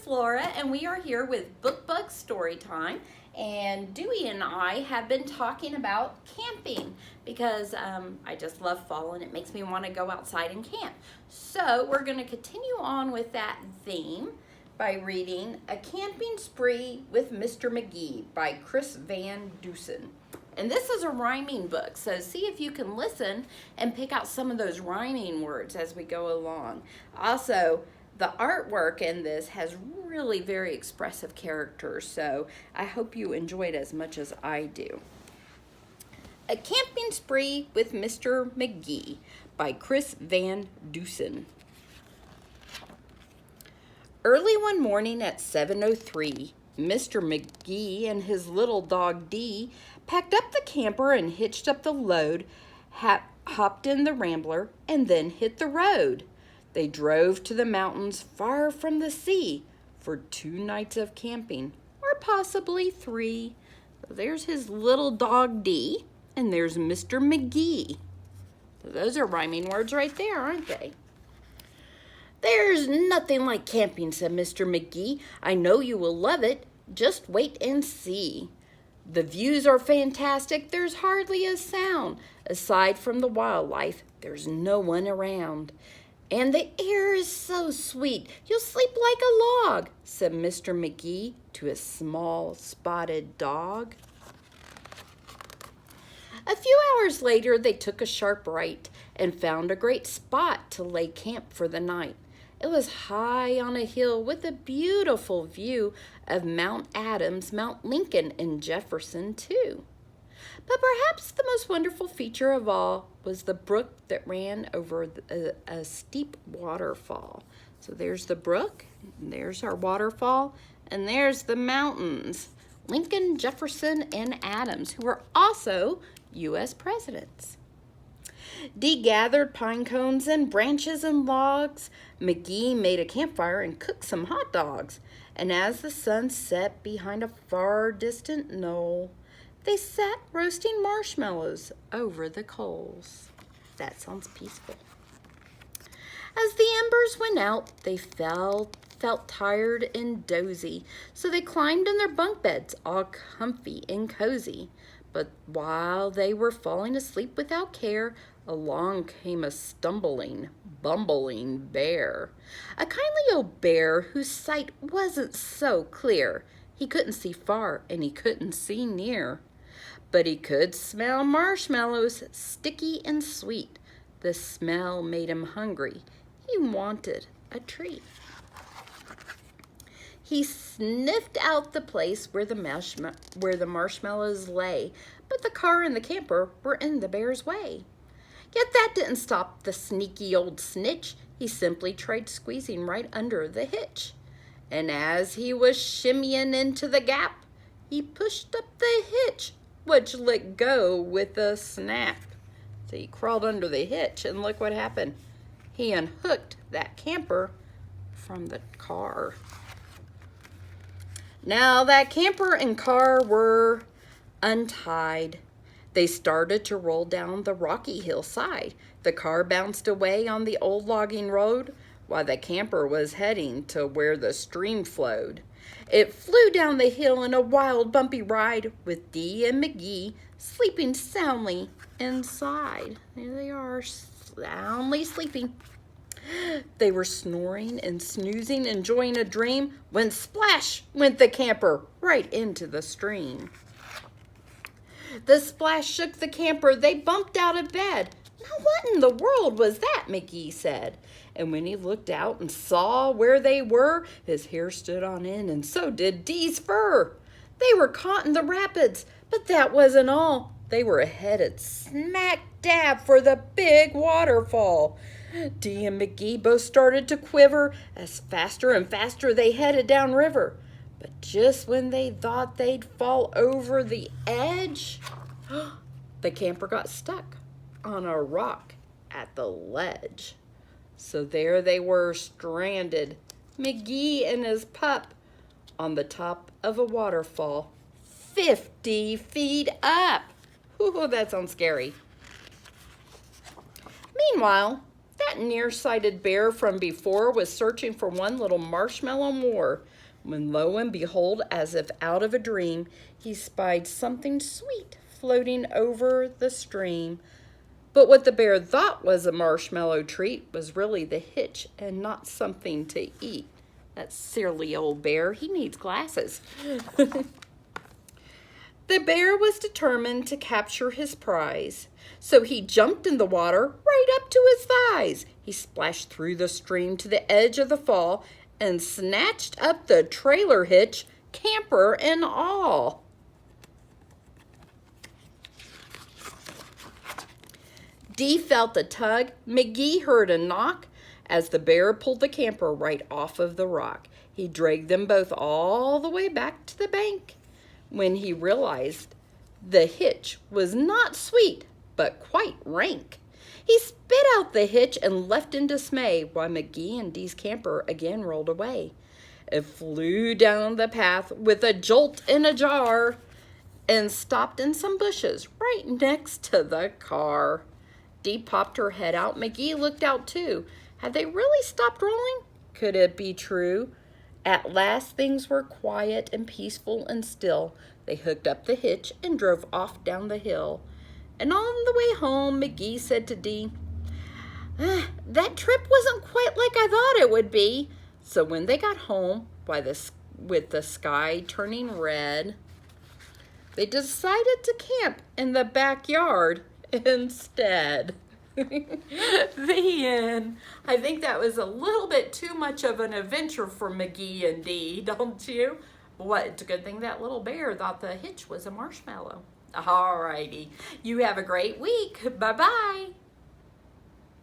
is Laura, and we are here with Book Bug Storytime. And Dewey and I have been talking about camping because I just love fall and it makes me want to go outside and camp. So we're going to continue on with that theme by reading A Camping Spree with Mr. Magee by Chris Van Dusen. And this is a rhyming book, so see if you can listen and pick out some of those rhyming words as we go along. Also, the artwork in this has really very expressive characters, so I hope you enjoy it as much as I do. A Camping Spree with Mr. Magee by Chris Van Dusen. Early one morning at 7:03, Mr. Magee and his little dog Dee packed up the camper and hitched up the load, hopped in the Rambler, and then hit the road. They drove to the mountains far from the sea for 2 nights of camping, or possibly 3. So there's his little dog Dee, and there's Mr. Magee. So those are rhyming words right there, aren't they? "There's nothing like camping," said Mr. Magee. "I know you will love it. Just wait and see. The views are fantastic. There's hardly a sound. Aside from the wildlife, there's no one around. And the air is so sweet, you'll sleep like a log," said Mr. Magee to his small spotted dog. A few hours later, they took a sharp right and found a great spot to lay camp for the night. It was high on a hill with a beautiful view of Mount Adams, Mount Lincoln, and Jefferson, too. But perhaps the most wonderful feature of all was the brook that ran over a steep waterfall. So there's the brook, and there's our waterfall, and there's the mountains. Lincoln, Jefferson, and Adams, who were also U.S. presidents. Dee gathered pine cones and branches and logs. Magee made a campfire and cooked some hot dogs. And as the sun set behind a far distant knoll, they sat roasting marshmallows over the coals. That sounds peaceful. As the embers went out, they felt tired and dozy, so they climbed in their bunk beds, all comfy and cozy. But while they were falling asleep without care, along came a stumbling, bumbling bear. A kindly old bear whose sight wasn't so clear. He couldn't see far and he couldn't see near. But he could smell marshmallows, sticky and sweet. The smell made him hungry. He wanted a treat. He sniffed out the place where the marshmallows lay, but the car and the camper were in the bear's way. Yet that didn't stop the sneaky old snitch. He simply tried squeezing right under the hitch. And as he was shimmying into the gap, he pushed up the hitch, which let go with a snap. So he crawled under the hitch, and look what happened. He unhooked that camper from the car. Now that camper and car were untied. They started to roll down the rocky hillside. The car bounced away on the old logging road, while the camper was heading to where the stream flowed. It flew down the hill in a wild, bumpy ride, with Dee and Magee sleeping soundly inside. There they are, soundly sleeping. They were snoring and snoozing, enjoying a dream, when splash went the camper right into the stream. The splash shook the camper. They bumped out of bed. "Now what in the world was that?" Magee said. And when he looked out and saw where they were, his hair stood on end, and so did Dee's fur. They were caught in the rapids, but that wasn't all. They were headed smack dab for the big waterfall. Dee and Magee both started to quiver as faster and faster they headed downriver. But just when they thought they'd fall over the edge, the camper got stuck on a rock at the ledge. So there they were, stranded, Magee and his pup, on the top of a waterfall, 50 feet up. Ooh, that sounds scary. Meanwhile, that That nearsighted bear from before was searching for one little marshmallow more, when lo and behold, as if out of a dream, he spied something sweet floating over the stream. But what the bear thought was a marshmallow treat was really the hitch and not something to eat. That silly old bear, he needs glasses. The bear was determined to capture his prize, so he jumped in the water right up to his thighs. He splashed through the stream to the edge of the fall and snatched up the trailer hitch, camper and all. Dee felt a tug. Magee heard a knock as the bear pulled the camper right off of the rock. He dragged them both all the way back to the bank when he realized the hitch was not sweet, but quite rank. He spit out the hitch and left in dismay while Magee and Dee's camper again rolled away. It flew down the path with a jolt and a jar and stopped in some bushes right next to the car. Dee popped her head out. Magee looked out too. Had they really stopped rolling? Could it be true? At last things were quiet and peaceful and still. They hooked up the hitch and drove off down the hill. And on the way home, Magee said to Dee, that trip wasn't quite like I thought it would be. So when they got home, with the sky turning red, they decided to camp in the backyard instead. The end. I think that was a little bit too much of an adventure for Magee and Dee, don't you? What, it's a good thing that little bear thought the hitch was a marshmallow. Alrighty. You have a great week. Bye-bye.